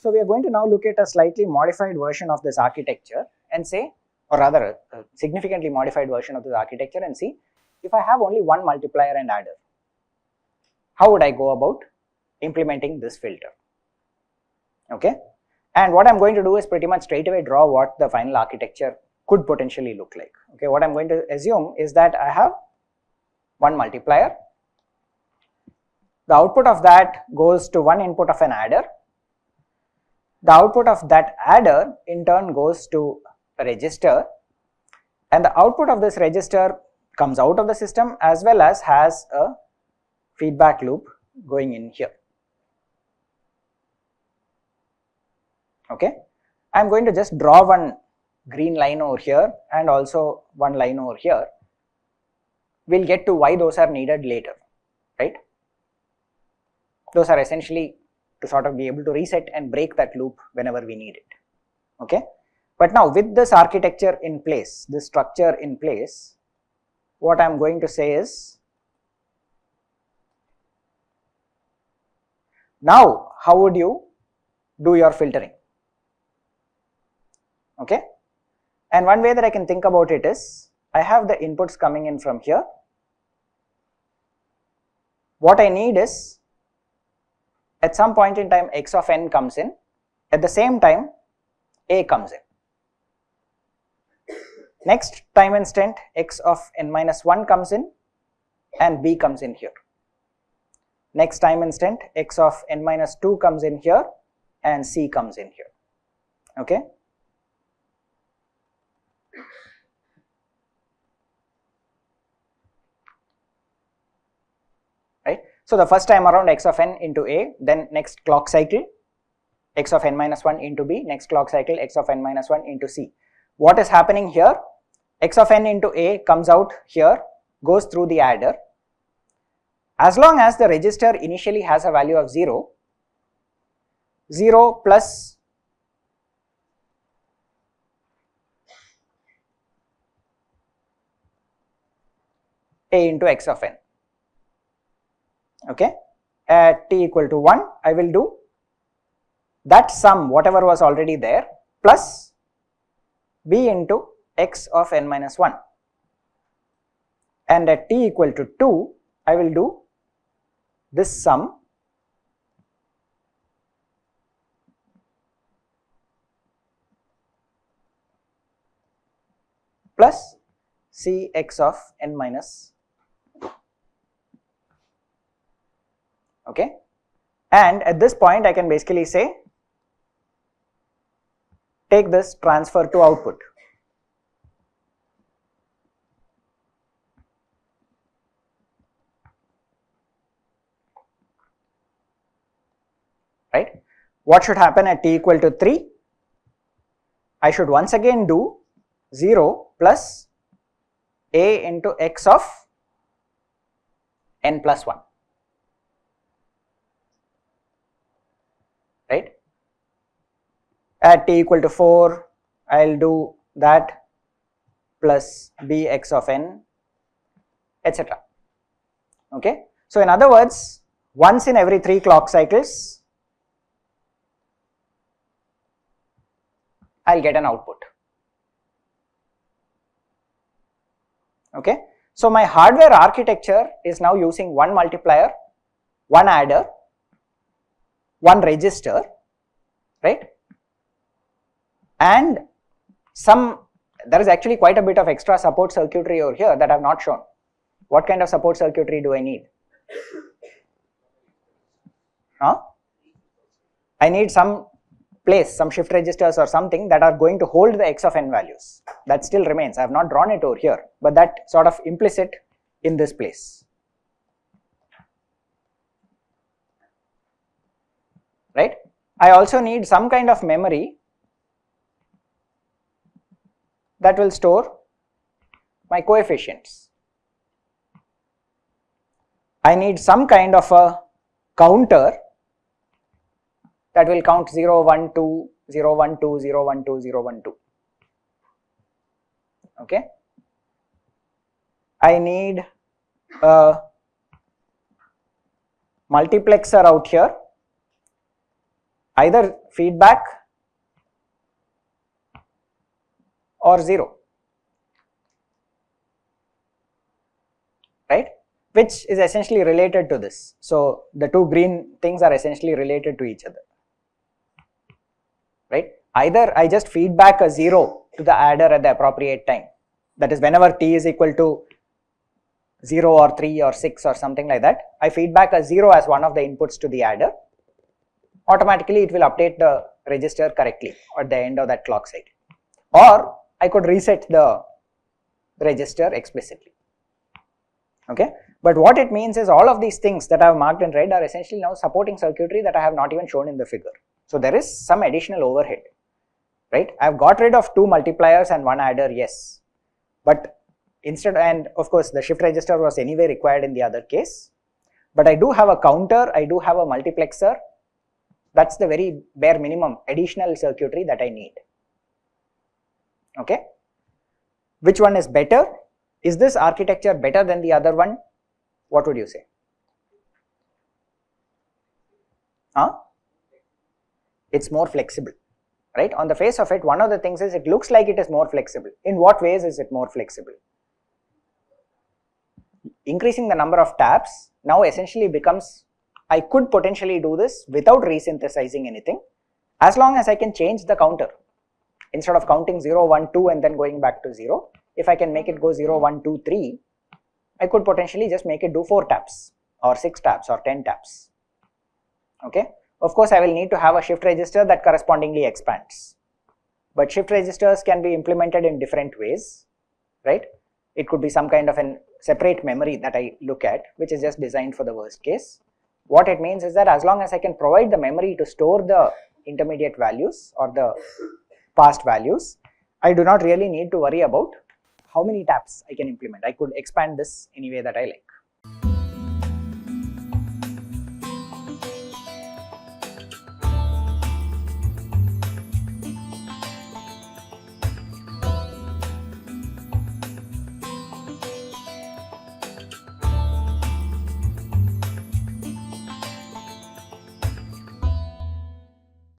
So we are going to now look at a slightly modified version of this architecture and say, or rather a significantly modified version of this architecture, and see if I have only one multiplier and adder, how would I go about implementing this filter? Okay, and what I'm going to do is pretty much straight away draw what the final architecture could potentially look like. Okay, what I'm going to assume is that I have one multiplier, the output of that goes to one input of an adder, the output of that adder in turn goes to a register, and the output of this register comes out of the system as well as has a feedback loop going in here. Okay, I am going to just draw one green line over here and also one line over here. We'll get to why those are needed later, right? Those are essentially to sort of be able to reset and break that loop whenever we need it. Okay, but now with this architecture in place, this structure in place, what I am going to say is, now how would you do your filtering? Okay, and one way that I can think about it is, I have the inputs coming in from here. What I need is, at some point in time x of n comes in, at the same time a comes in. Next time instant x of n minus 1 comes in and b comes in here. Next time instant x of n minus 2 comes in here and c comes in here. Okay, right. So the first time around x of n into a, then next clock cycle x of n minus 1 into b, next clock cycle x of n minus 1 into c. What is happening here? X of n into a comes out here, goes through the adder. As long as the register initially has a value of 0, 0 plus a into x of n. Okay, at t equal to 1, I will do that sum, whatever was already there, plus b into x of n minus 1, and at t equal to 2, I will do this sum plus c x of n minus 2. Okay, and at this point I can basically say, take this transfer to output. Right, what should happen at t equal to 3? I should once again do 0 plus a into x of n plus 1. Right, at t equal to 4, I will do that plus b x of n, etc. Okay, so in other words, once in every 3 clock cycles, I will get an output. Okay, so my hardware architecture is now using one multiplier, one adder, one register, right, and there is actually quite a bit of extra support circuitry over here that I have not shown. What kind of support circuitry do I need? I need some shift registers or something that are going to hold the x of n values. That still remains. I have not drawn it over here, but that sort of implicit in this place. Right, I also need some kind of memory that will store my coefficients. I need some kind of a counter that will count 0, 1, 2, 0, 1, 2, 0, 1, 2, 0, 1, 2. Okay, I need a multiplexer out here either feedback or 0, right, which is essentially related to this. So the two green things are essentially related to each other, right. Either I just feedback a 0 to the adder at the appropriate time, that is whenever t is equal to 0 or 3 or 6 or something like that, I feedback a 0 as one of the inputs to the adder, automatically it will update the register correctly at the end of that clock cycle. Or I could reset the register explicitly, okay. But what it means is all of these things that I have marked in red are essentially now supporting circuitry that I have not even shown in the figure. So there is some additional overhead, right. I have got rid of 2 multipliers and 1 adder, yes, but instead, and of course the shift register was anyway required in the other case, but I do have a counter, I do have a multiplexer. That's the very bare minimum additional circuitry that I need, okay. Which one is better? Is this architecture better than the other one? What would you say? It's more flexible, right? On the face of it, one of the things is it looks like it is more flexible. In what ways is it more flexible? Increasing the number of taps now essentially becomes, I could potentially do this without resynthesizing anything, as long as I can change the counter. Instead of counting 0, 1, 2 and then going back to 0, if I can make it go 0, 1, 2, 3, I could potentially just make it do 4 taps or 6 taps or 10 taps, okay. Of course, I will need to have a shift register that correspondingly expands, but shift registers can be implemented in different ways, right. It could be some kind of a separate memory that I look at, which is just designed for the worst case. What it means is that as long as I can provide the memory to store the intermediate values or the past values, I do not really need to worry about how many taps I can implement. I could expand this any way that I like.